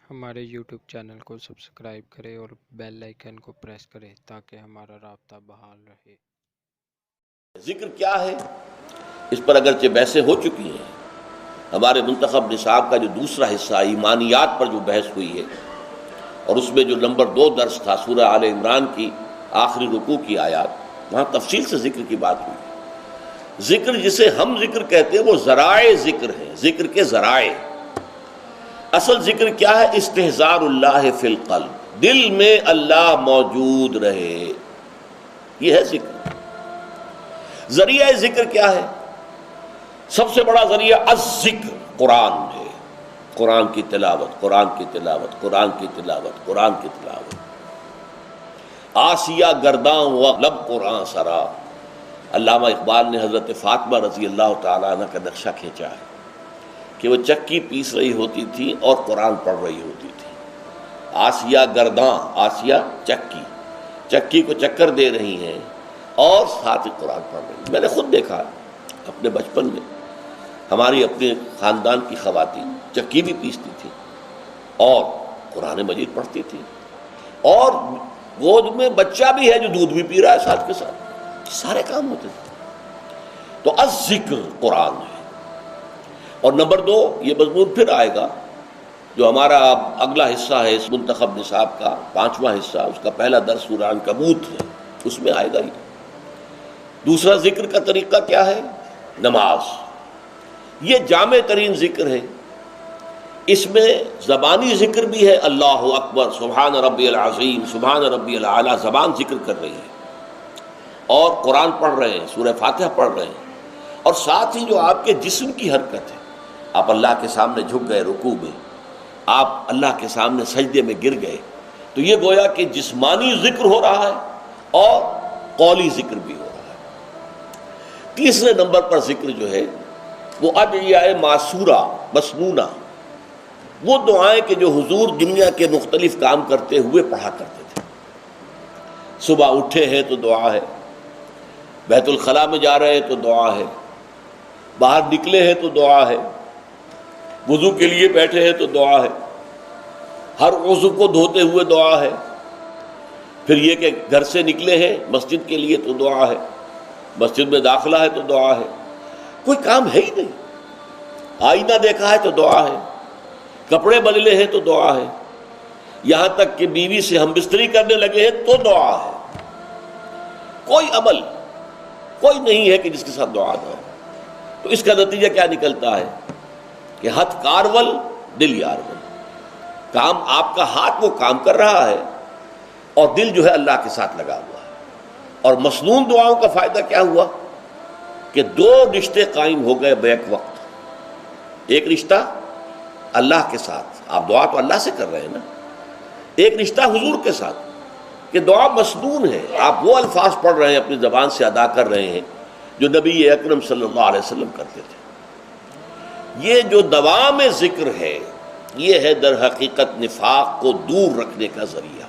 ہمارے YouTube channel کو subscribe کریں اور بیل آئیکن کو پریس کریں تاکہ ہمارا رابطہ بحال رہے۔ ذکر کیا ہے اس پر اگرچہ بحثیں ہو چکی ہیں۔ ہمارے منتخب نصاب کا جو دوسرا حصہ ایمانیات پر جو بحث ہوئی ہے اور اس میں جو نمبر 2 درس تھا سورہ آل عمران کی آخری رکوع کی آیات، وہاں تفصیل سے ذکر کی بات ہوئی۔ ذکر جسے ہم ذکر کہتے ہیں وہ ذرائع ذکر ہیں، ذکر کے ذرائع۔ اصل ذکر کیا ہے؟ استحضار اللہ فی القلب، دل میں اللہ موجود رہے، یہ ہے ذکر۔ ذریعہ ذکر کیا ہے؟ سب سے بڑا ذریعہ الذکر قرآن ہے، قرآن کی تلاوت، قرآن کی تلاوت، قرآن کی تلاوت، قرآن کی تلاوت۔ آسیہ گرداں و لب قرآن سرا، علامہ اقبال نے حضرت فاطمہ رضی اللہ تعالیٰ عنہ کا نقشہ کھینچا ہے کہ وہ چکی پیس رہی ہوتی تھی اور قرآن پڑھ رہی ہوتی تھی۔ آسیہ گرداں، آسیہ چکی، چکی کو چکر دے رہی ہیں اور ساتھ ہی قرآن پڑھ رہی ہیں۔ میں نے خود دیکھا اپنے بچپن میں، ہماری اپنے خاندان کی خواتین چکی بھی پیستی تھی اور قرآن مجید پڑھتی تھی، اور گود میں بچہ بھی ہے جو دودھ بھی پی رہا ہے ساتھ کے ساتھ، سارے کام ہوتے تھے۔ تو الذکر قرآن ہے۔ اور نمبر 2 یہ مضمون پھر آئے گا جو ہمارا اگلا حصہ ہے اس منتخب نصاب کا 5واں حصہ، اس کا پہلا درس سورہ عنکبوت ہے، اس میں آئے گا یہ۔ دوسرا ذکر کا طریقہ کیا ہے؟ نماز۔ یہ جامع ترین ذکر ہے، اس میں زبانی ذکر بھی ہے، اللہ اکبر، سبحان ربی العظیم، سبحان ربی الاعلیٰ، زبان ذکر کر رہی ہے اور قرآن پڑھ رہے ہیں، سورہ فاتحہ پڑھ رہے ہیں، اور ساتھ ہی جو آپ کے جسم کی حرکت ہے، آپ اللہ کے سامنے جھک گئے رکوع میں، آپ اللہ کے سامنے سجدے میں گر گئے، تو یہ گویا کہ جسمانی ذکر ہو رہا ہے اور قولی ذکر بھی ہو رہا ہے۔ تیسرے نمبر پر ذکر جو ہے وہ ادعیہ معصورہ مسنونہ، وہ دعائیں کہ جو حضور دنیا کے مختلف کام کرتے ہوئے پڑھا کرتے تھے۔ صبح اٹھے ہیں تو دعا ہے، بیت الخلاء میں جا رہے ہیں تو دعا ہے، باہر نکلے ہیں تو دعا ہے، وضو کے لیے بیٹھے ہیں تو دعا ہے، ہر عضو کو دھوتے ہوئے دعا ہے، پھر یہ کہ گھر سے نکلے ہیں مسجد کے لیے تو دعا ہے، مسجد میں داخلہ ہے تو دعا ہے، کوئی کام ہے ہی نہیں۔ آئینہ دیکھا ہے تو دعا ہے، کپڑے بدلے ہیں تو دعا ہے، یہاں تک کہ بیوی سے ہم بستری کرنے لگے ہیں تو دعا ہے۔ کوئی عمل کوئی نہیں ہے کہ جس کے ساتھ دعا نہ ہو۔ تو اس کا نتیجہ کیا نکلتا ہے کہ ہتھ کارول دل یارول، کام آپ کا ہاتھ وہ کام کر رہا ہے اور دل جو ہے اللہ کے ساتھ لگا ہوا ہے۔ اور مسنون دعاؤں کا فائدہ کیا ہوا کہ 2 رشتے قائم ہو گئے بیک وقت۔ ایک رشتہ اللہ کے ساتھ، آپ دعا تو اللہ سے کر رہے ہیں نا، ایک رشتہ حضور کے ساتھ کہ دعا مسنون ہے، آپ وہ الفاظ پڑھ رہے ہیں، اپنی زبان سے ادا کر رہے ہیں جو نبی اکرم صلی اللہ علیہ وسلم کرتے تھے۔ یہ جو دوام ذکر ہے یہ ہے در حقیقت نفاق کو دور رکھنے کا ذریعہ۔